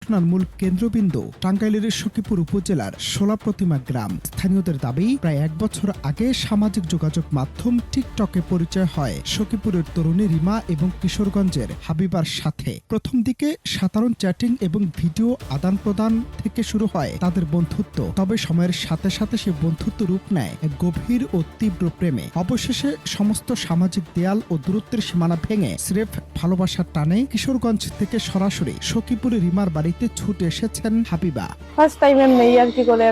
ঘটনার মূল কেন্দ্রবিন্দু টাঙ্গাইলের সখীপুর উপজেলার শোলা প্রতিমা গ্রাম। স্থানীয়দের দাবি, প্রায় 1 বছর আগে সামাজিক যোগাযোগ মাধ্যম টিকটকে পরিচয় হয় সখীপুরের তরুণী রিমা এবং কিশোরগঞ্জের হাবিবার সাথে। প্রথম দিকে সাধারণ চ্যাটিং এবং ভিডিও আদান প্রদান থেকে শুরু হয় তাদের বন্ধুত্ব। তবে সময়ের সাথে সাথে সে বন্ধুত্ব রূপ নেয় এক গভীর ও তীব্র প্রেমে। অবশেষে সমস্ত সামাজিক দেয়াল ও দূরত্বের সীমানা ভেঙে স্রেফ ভালোবাসার টানে কিশোরগঞ্জ থেকে সরাসরি সখীপুরে রিমার বাড়িতে ছুটে এসেছেন হাবিবা। ফার্স্ট টাইম এমনি আর কি করে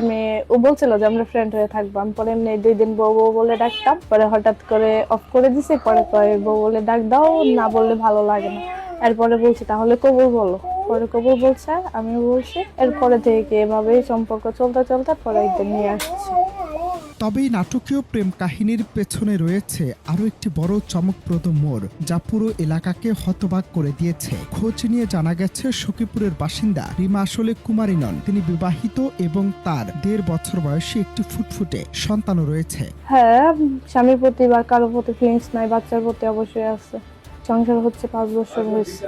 ও বলছিল যে আমরা ফ্রেন্ড হয়ে থাকবো। আমি পরে এমনি 2 দিন বউ বউ বলে ডাকতাম, পরে হঠাৎ করে অফ করে দিছে। পরে কয় বউ বলে ডাক দাও, না বললে ভালো লাগে না। এরপরে বলছি তাহলে কবুল বলো, পরে কবুল বলছে, আমিও বলছি। এরপরে থেকে এভাবেই সম্পর্ক চলতে চলতে পরে একদিন নিয়ে আসছে। তবে নাটকীয় প্রেম কাহিনীর পেছনে রয়েছে আরও একটি বড় চমকপ্রদ মোড়, যা পুরো এলাকাকে হতবাক করে দিয়েছে। খোঁজ নিয়ে জানা গেছে সখীপুরের বাসিন্দা রিমা আসলে কুমারী নন। তিনি বিবাহিত এবং তার 1.5 বছর বয়সী একটি ফুটফুটে সন্তানও রয়েছে। হ্যাঁ, স্বামীর প্রতি বা কারোর প্রতি ফিলিংস নাই, বাচ্চার প্রতি অবশ্যই আছে। সংসার হচ্ছে 5 বছর হয়েছে।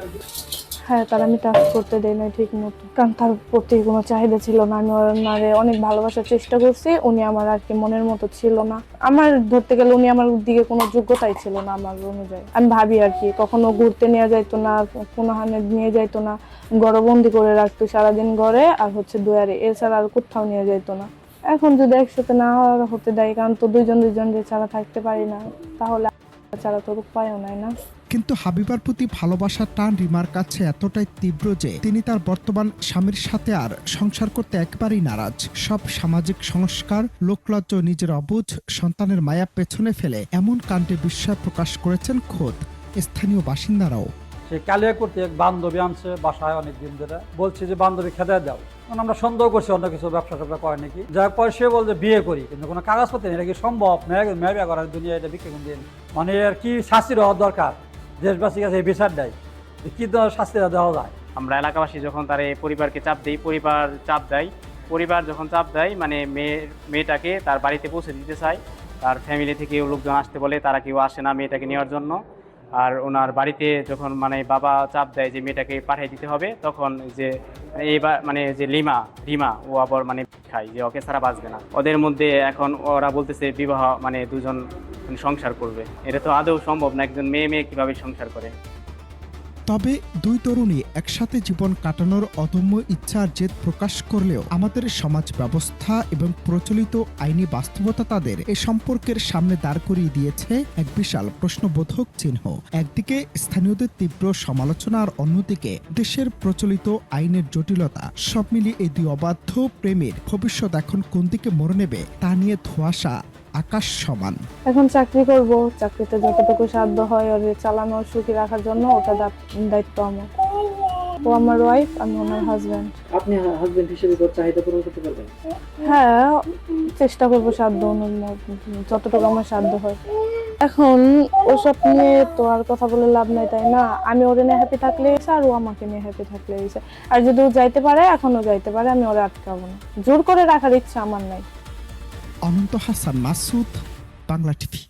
হ্যাঁ, তার আমি টাচ করতে দেই না ঠিক মতো, কারণ তার প্রতি কোনো চাহিদা ছিল না। আমি ওনারে অনেক ভালোবাসার চেষ্টা করছি, উনি আমার আর কি মনের মতো ছিল না। আমার ধরতে গেলে উনি আমার দিকে কোনো যোগ্যতাই ছিল না আমার অনুযায়ী। আমি ভাবি আর কি, কখনো ঘুরতে নিয়ে যাইতো না, কোনো হানে নিয়ে যাইতো না, ঘরবন্দি করে রাখতো সারাদিন ঘরে আর হচ্ছে দুয়ারে, এছাড়া আর কোথাও নিয়ে যাইতো না। এখন যদি একসাথে না হতে দেয়, কারণ তো দুইজন ছাড়া থাকতে পারি না, তাহলে ছাড়া তো উপায়ও নাই না। কিন্তু হাবিবার প্রতি ভালোবাসার টান রিমার কাছে এতটাই তীব্র যে তিনি তার বর্তমান স্বামীর সাথে আর সংসার করতে একেবারেই নারাজ। সব সামাজিক সংস্কার, লোকলজ্জ, নিজের অবুঝ সন্তানের মায়া পেছনে ফেলে এমন কাণ্ডে বিস্ময় প্রকাশ করেছেন খোদ স্থানীয় বাসিন্দারাও। সে কালিয়া করতে এক বান্ধবী আনছে বাসায় অনেকদিন ধরে, বলছে যে বান্ধবী খেদায় দাও। আমরা সন্দেহ করছি অন্য কিছু ব্যবসা ট্যাবসা করে নাকি। যার পর সে বলছে বিয়ে করি, কিন্তু কোনো কাগজপত্র নেই। এটা কি সম্ভব? মেয়ে বিয়ে করার দুনিয়া এটা বিক্রি দিন, মানে আর কি শাস্তির হওয়ার দরকার। দেশবাসীর কাছে বিচার দেয় কি ধরনের শাস্তি দেওয়া যায়। আমরা এলাকাবাসী যখন তার পরিবারকে চাপ দিই, পরিবার যখন চাপ দেয়, মানে মেয়েটাকে তার বাড়িতে পৌঁছে দিতে চায়। তার ফ্যামিলি থেকে লোকজন আসতে বলে, তারা কেউ আসে না মেয়েটাকে নেওয়ার জন্য। আর ওনার বাড়িতে যখন মানে বাবা চাপ দেয় যে মেয়েটাকে পাঠিয়ে দিতে হবে, তখন যে মানে যে রিমা ও আবার মানে খায় যে ওকে ছাড়া বাঁচবে না। ওদের মধ্যে এখন ওরা বলতেছে বিবাহ, মানে দুজন সংসার করবে। এটা তো আদৌ সম্ভব না, একজন মেয়ে কিভাবে সংসার করে। তবে দুই তরুণী একসাথে জীবন কাটানোর অদম্য ইচ্ছার জেদ প্রকাশ করলেও আমাদের সমাজ ব্যবস্থা এবং প্রচলিত আইনি বাস্তবতা তাদের এই সম্পর্কের সামনে দাঁড় করিয়ে দিয়েছে এক বিশাল প্রশ্নবোধক চিহ্ন। একদিকে স্থানীয়দের তীব্র সমালোচনা আর অন্যদিকে দেশের প্রচলিত আইনের জটিলতা। সব মিলিয়ে এই 2 অবাধ্য প্রেমের ভবিষ্যৎ এখন কোন দিকে মোড় নেবে তা নিয়ে ধোঁয়াশা আকাশ সমান। এখন চাকরি করব, চাকরিতে যতটুকু সাধ্য হয় ওর চালানো সুখী রাখার জন্য ওটা দায়িত্ব আমার। ও আমার ওয়াইফ, আমি ওনার হাজবেন্ড। আপনি হাজবেন্ড হিসেবে ওর চাহিদা পূরণ করতে পারবেন? হ্যাঁ, চেষ্টা করবো সাধ্য অনুযায়ী, যতটুকু আমার সাধ্য হয়। এখন ওসব নিয়ে তো আর কথা বলে লাভ নাই, তাই না? আমি ওরে নিয়ে হ্যাপি থাকলে আর ও আমাকে নিয়ে হ্যাপি থাকলে। আর যদি ও যাইতে পারে, এখনো যাইতে পারে, আমি ওরে আটকাবো না। জোর করে রাখার ইচ্ছা আমার নাই। অনন্ত হাসান মাসুদ, বাংলা টিভি।